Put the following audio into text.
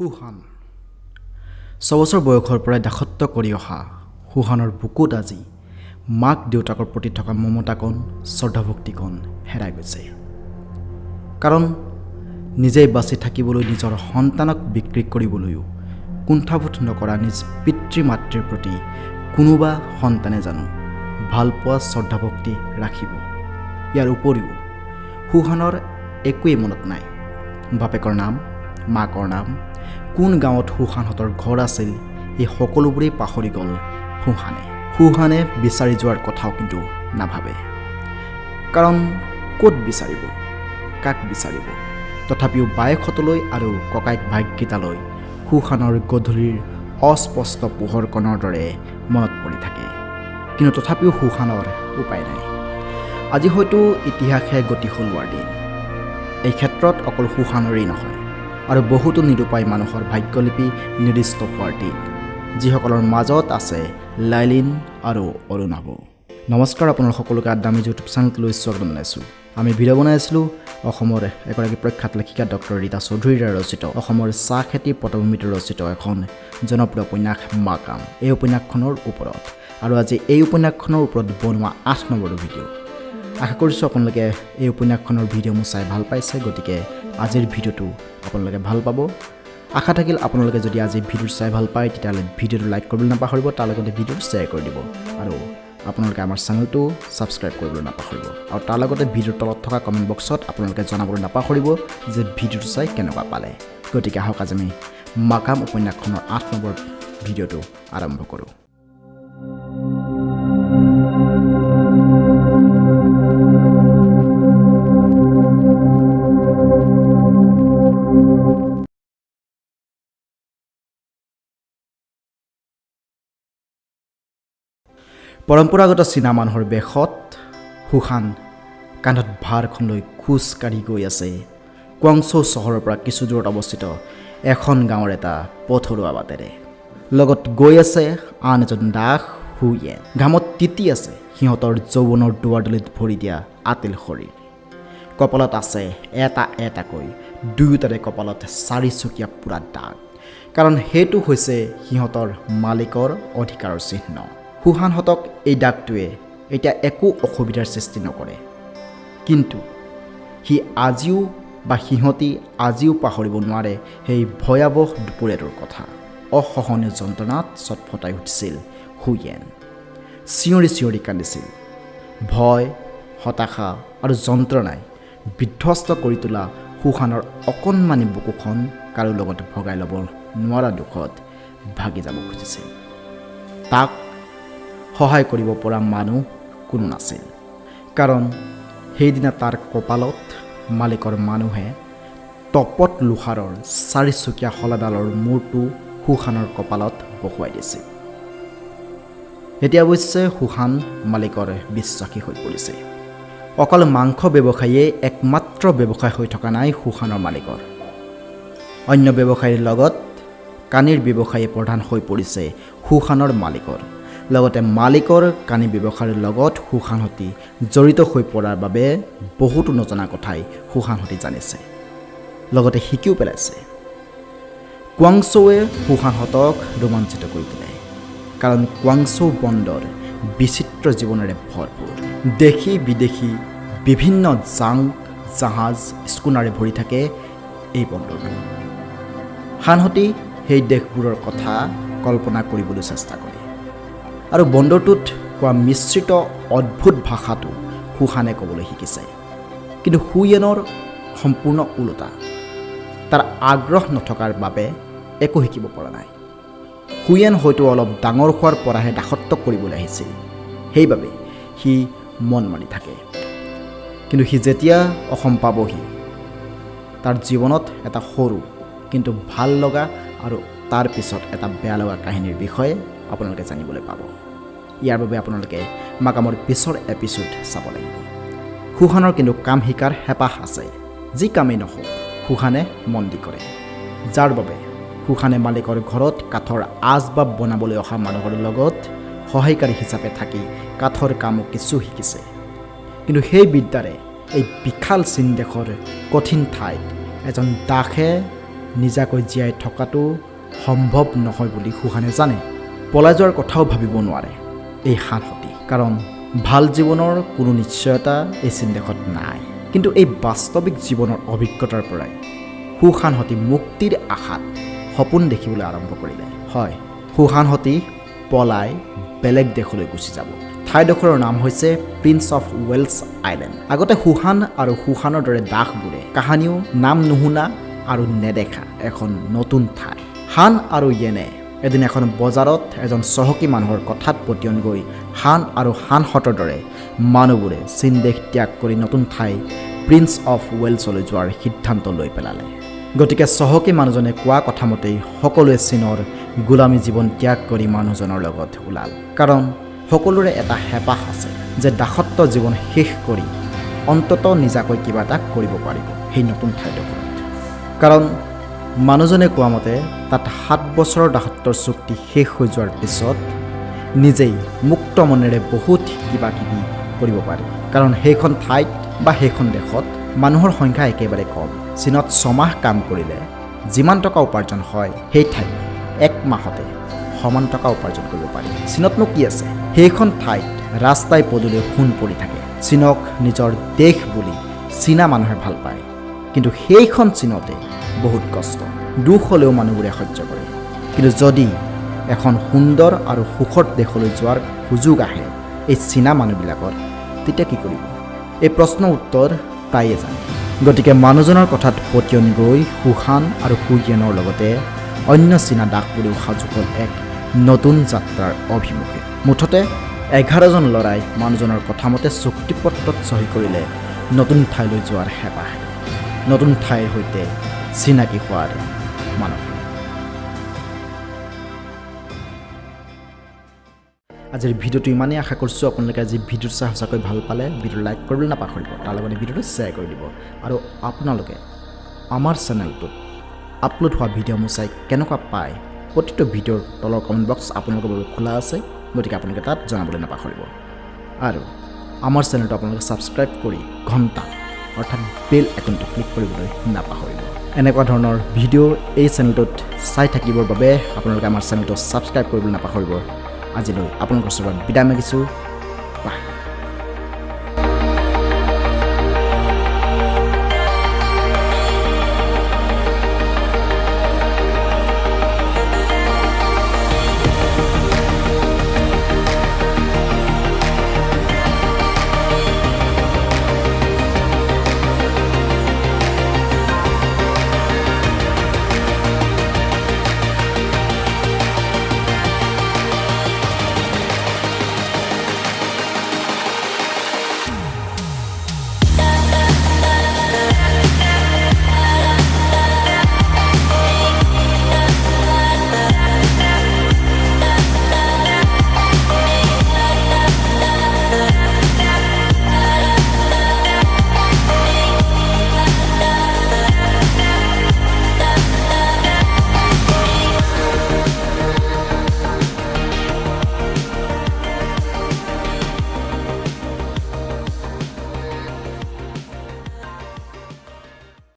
সুখান 6 বছৰ বয়সৰ পৰাই দাসত্ব কৰি অহা সুখানৰ বুকুত আজি মাক দেউতাকৰ প্ৰতি থকা মমতাকণ শ্ৰদ্ধাভক্তিকণ হেৰাই গৈছে। কাৰণ নিজেই বাচি থাকিবলৈ নিজৰ সন্তানক বিক্ৰী কৰিবলৈও কুণ্ঠাবোধ নকৰা নিজ পিতৃ মাতৃৰ প্ৰতি কোনোবা সন্তানে জানো ভালপোৱা শ্ৰদ্ধাভক্তি ৰাখিব। ইয়াৰ উপৰিও সুখানৰ একোৱেই মনত নাই। বাপেকৰ নাম, মাকৰ নাম, কোন গাঁৱত সুখানহঁতৰ ঘৰ আছিল, এই সকলোবোৰেই পাহৰি গ'ল সুখানে বিচাৰি যোৱাৰ কথাও কিন্তু নাভাবে। কাৰণ ক'ত বিচাৰিব, কাক বিচাৰিব? তথাপিও বায়েকহঁতলৈ আৰু ককাইক ভাইকেইটালৈ সুখানৰ গধূলিৰ অস্পষ্ট পোহৰ কণৰ দৰে মনত পৰি থাকে। কিন্তু তথাপিও সুখানৰ উপায় নাই। আজি হয়তো ইতিহাসে গতি সলোৱাৰ দিন। এই ক্ষেত্ৰত অকল সুখানৰেই নহয়, আৰু বহুতো নিৰুপায় মানুহৰ ভাগ্যলিপি নিৰ্দিষ্ট হোৱাৰ দিন, যিসকলৰ মাজত আছে লাইলিন আৰু অৰুণাব। নমস্কাৰ, আপোনাৰ সকলোকে আড্ডা মেজ ইউটিউব চেনেলটোলৈ স্বাগতম জনাইছোঁ। আমি ভিডিঅ' বনাই আছিলোঁ অসমৰ এগৰাকী প্ৰখ্যাত লেখিকা ডক্টৰ ৰীতা চৌধুৰীৰ ৰচিত, অসমৰ চাহ খেতিৰ পটভূমিত ৰচিত এখন জনপ্ৰিয় উপন্যাস মাকাম, এই উপন্যাসখনৰ ওপৰত। আৰু আজি এই উপন্যাসখনৰ ওপৰত বনোৱা 8 নম্বৰৰ ভিডিঅ'। আশা কৰিছোঁ আপোনালোকে এই উপন্যাসখনৰ ভিডিঅ'সমূহ চাই ভাল পাইছে, গতিকে আজিৰ ভিডিঅ'টো আপোনালোকে ভাল পাব। আশা থাকিল আপোনালোকে যদি আজি ভিডিঅ'টো চাই ভাল পায় তেতিয়াহ'লে ভিডিঅ'টো লাইক কৰিবলৈ নাপাহৰিব, তাৰ লগতে ভিডিঅ'টো শ্বেয়াৰ কৰি দিব, আৰু আপোনালোকে আমাৰ চেনেলটো ছাবস্ক্ৰাইব কৰিবলৈ নাপাহৰিব। আৰু তাৰ লগতে ভিডিঅ'ৰ তলত থকা কমেণ্ট বক্সত আপোনালোকে জনাবলৈ নাপাহৰিব যে ভিডিঅ'টো চাই কেনেকুৱা পালে। গতিকে আহক আজি আমি মাকাম উপন্যাসখনৰ 8 নম্বৰ ভিডিঅ'টো আৰম্ভ কৰোঁ। পৰম্পৰাগত চীনা মানুহৰ বেশত সুখান কান্ধত ভাৰখন লৈ খোজ কাঢ়ি গৈ আছে কুৱাংচৌ চহৰৰ পৰা কিছু দূৰত অৱস্থিত এখন গাঁৱৰ এটা পথৰুৱা বাটেৰে। লগত গৈ আছে আন এজন দাস হুয়েন। ঘামত তিতি আছে সিহঁতৰ যৌৱনৰ দুৱাৰদলিত ভৰি দিয়া আতিল শৰীৰ। কপালত আছে এটা এটাকৈ, দুয়োটাৰে কপালত 4চকীয়া পুৰা দাগ। কাৰণ সেইটো হৈছে সিহঁতৰ মালিকৰ অধিকাৰৰ চিহ্ন। সুখানহঁতক এই দাগটোৱে এতিয়া একো অসুবিধাৰ সৃষ্টি নকৰে, কিন্তু সিহঁতি আজিও পাহৰিব নোৱাৰে সেই ভয়াৱহ দুপৰীয়াটোৰ কথা। অসহনীয় যন্ত্ৰণাত চটফটাই উঠিছিল হুয়েন। চিঞৰি চিঞৰি কান্দিছিল। ভয়, হতাশা আৰু যন্ত্ৰণাই বিধ্বস্ত কৰি তোলা সুখানৰ অকণমানি বুকুখন কাৰো লগত ভগাই ল'ব নোৱাৰা দুখত ভাগি যাব খুজিছিল। তাক সহায় কৰিব পৰা মানুহ কোনো নাছিল। কাৰণ সেইদিনা তাৰ কপালত মালিকৰ মানুহে তপত লোহাৰৰ 4চকীয়া শলাডালৰ মূৰটো সুখানৰ কপালত বহুৱাই দিছিল। এতিয়া অৱশ্যে সুখান মালিকৰ বিশ্বাসী হৈ পৰিছে। অকল মাংস ব্যৱসায়ীয়ে একমাত্ৰ ব্যৱসায় হৈ থকা নাই সুখানৰ মালিকৰ। অন্য ব্যৱসায়ীৰ লগত কানিৰ ব্যৱসায়ী প্ৰধান হৈ পৰিছে সুখানৰ মালিকৰ। লগতে মালিকৰ কানি ব্যৱসায়ৰ লগত সুখানহঁতি জড়িত হৈ পৰাৰ বাবে বহুতো নজনা কথাই সুখানহঁতি জানিছে, লগতে শিকিও পেলাইছে। কুৱাংচৌৱে সুখানহঁতক ৰোমাঞ্চিত কৰি তোলে। কাৰণ কুৱাংচৌ বন্দৰ বিচিত্ৰ জীৱনেৰে ভৰপূৰ। দেশী বিদেশী বিভিন্ন জাহাজ স্কুনাৰে ভৰি থাকে এই বন্দৰটো। সানহঁতি সেই দেশবোৰৰ কথা কল্পনা কৰিবলৈ চেষ্টা কৰে। আৰু বন্দৰটোত কোৱা মিশ্ৰিত অদ্ভুত ভাষাটো সুখানে ক'বলৈ শিকিছে। কিন্তু হুয়েনৰ সম্পূৰ্ণ ওলোটা। তাৰ আগ্ৰহ নথকাৰ বাবে একো শিকিব পৰা নাই। হুয়েন হয়তো অলপ ডাঙৰ হোৱাৰ পৰাহে দাসত্ব কৰিবলৈ আহিছিল, সেইবাবে সি মন মাৰি থাকে। কিন্তু সি যেতিয়া অসম পাবহি, তাৰ জীৱনত এটা সৰু কিন্তু ভাল লগা আৰু তাৰ পিছত এটা বেয়া লগা কাহিনীৰ বিষয়ে আপোনালোকে জানিবলৈ পাব। ইয়াৰ বাবে আপোনালোকে মাকামৰ পিছৰ এপিছ'ড চাব লাগিব। সুখানৰ কিন্তু কাম শিকাৰ হেঁপাহ আছে। যি কামেই নহওক সুখানে মন দি কৰে, যাৰ বাবে সুখানে মালিকৰ ঘৰত কাঠৰ আচবাব বনাবলৈ অহা মানুহৰ লগত সহায়কাৰী হিচাপে থাকি কাঠৰ কামো কিছু শিকিছে। কিন্তু সেই বিদ্যাৰে এই বিশাল চীন দেশৰ কঠিন ঠাইত এজন দাসে নিজাকৈ জীয়াই থকাটো সম্ভৱ নহয় বুলি সুহানে জানে পলাই যোৱাৰ কথাও ভাবিব নোৱাৰে এই সানহতি কাৰণ ভাল জীৱনৰ কোনো নিশ্চয়তা এই চীনদেশত নাই কিন্তু এই বাস্তৱিক জীৱনৰ অভিজ্ঞতাৰ পৰাই সুহানহতি মুক্তিৰ আশাত সপোন দেখিবলৈ আৰম্ভ কৰিলে হয় সুহানহতি পলাই বেলেগ দেশলৈ গুচি যাব ঠাইডোখৰৰ নাম হৈছে প্ৰিন্স অফ ৱেলছ আইলেণ্ড আগতে সুহান আৰু সুহানৰ দৰে দাসবোৰে কাহানিও নাম নুশুনা আৰু নেদেখা এখন নতুন ঠাই হান আৰু য়েনে এদিন এখন বজাৰত এজন চহকী মানুহৰ কথাত পতিয়ন গৈ হান আৰু হানহঁতৰ দৰে মানুহবোৰে চীন দেশ ত্যাগ কৰি নতুন ঠাই প্ৰিন্স অফ ৱেলছলৈ যোৱাৰ সিদ্ধান্ত লৈ পেলালে গতিকে চহকী মানুহজনে কোৱা কথামতেই সকলোৱে চীনৰ গোলামী জীৱন ত্যাগ কৰি মানুহজনৰ লগত ওলাল কাৰণ সকলোৰে এটা হেঁপাহ আছে যে দাসত্ব জীৱন শেষ কৰি অন্ততঃ নিজাকৈ কিবা এটা কৰিব পাৰিব সেই নতুন ঠাইডোখৰত কাৰণ মানুহজনে কোৱা মতে তাত 7 বছৰৰ দাসত্বৰ চুক্তি শেষ হৈ যোৱাৰ পিছত নিজেই মুক্ত মনেৰে বহুত কিবা কিবি কৰিব পাৰি কাৰণ সেইখন ঠাইত বা সেইখন দেশত মানুহৰ সংখ্যা একেবাৰে কম চীনত 6 মাহ কাম কৰিলে যিমান টকা উপাৰ্জন হয় সেই ঠাইত 1 মাহতে সমান টকা উপাৰ্জন কৰিব পাৰি চীনতনো কি আছে সেইখন ঠাইত ৰাস্তাই পদূলিয়ে সোণ পৰি থাকে চীনক নিজৰ দেশ বুলি চীনা মানুহে ভাল পায় কিন্তু সেইখন চীনতে বহুত কষ্ট দুখ হ'লেও মানুহবোৰে সহ্য কৰে কিন্তু যদি এখন সুন্দৰ আৰু সুখৰ দেশলৈ যোৱাৰ সুযোগ আহে এই চীনা মানুহবিলাকৰ তেতিয়া কি কৰিব এই প্ৰশ্নৰ উত্তৰ তাইয়ে জানে গতিকে মানুহজনৰ কথাত পতিয়ন গৈ সুহান আৰু সুয়েনৰ লগতে অন্য চীনা দাসবোৰেও সাজু হ'ল এক নতুন যাত্ৰাৰ অভিমুখে মুঠতে 11জন ল'ৰাই মানুহজনৰ কথামতে চুক্তিপত্ৰত চহী কৰিলে নতুন ঠাইলৈ যোৱাৰ হেঁপাহে নতুন ঠাইৰ সৈতে চিনাকি হোৱাৰ মানসিক আজিৰ ভিডিঅ'টো ইমানেই আশা কৰিছোঁ আপোনালোকে আজি ভিডিঅ'টো চাই সঁচাকৈ ভাল পালে ভিডিঅ'টো লাইক কৰিবলৈ নাপাহৰিব তাৰ লগতে ভিডিঅ'টো শ্বেয়াৰ কৰি দিব আৰু আপোনালোকে আমাৰ চেনেলটোত আপলোড হোৱা ভিডিঅ'সমূহ চাই কেনেকুৱা পায় প্ৰতিটো ভিডিঅ'ৰ তলৰ কমেণ্ট বক্স আপোনালোকৰ বাবে খোলা আছে গতিকে আপোনালোকে তাত জনাবলৈ নাপাহৰিব আৰু আমাৰ চেনেলটো আপোনালোকে ছাবস্ক্ৰাইব কৰি ঘণ্টা অৰ্থাৎ বেল আইকনটো ক্লিক কৰিবলৈ নাপাহৰিব এনেকুৱা ধৰণৰ ভিডিঅ' এই চেনেলটোত চাই থাকিবৰ বাবে আপোনালোকে আমাৰ চেনেলটো ছাবস্ক্ৰাইব কৰিবলৈ নাপাহৰিব আজিলৈ আপোনালোকৰ ওচৰত বিদায় মাগিছোঁ বাই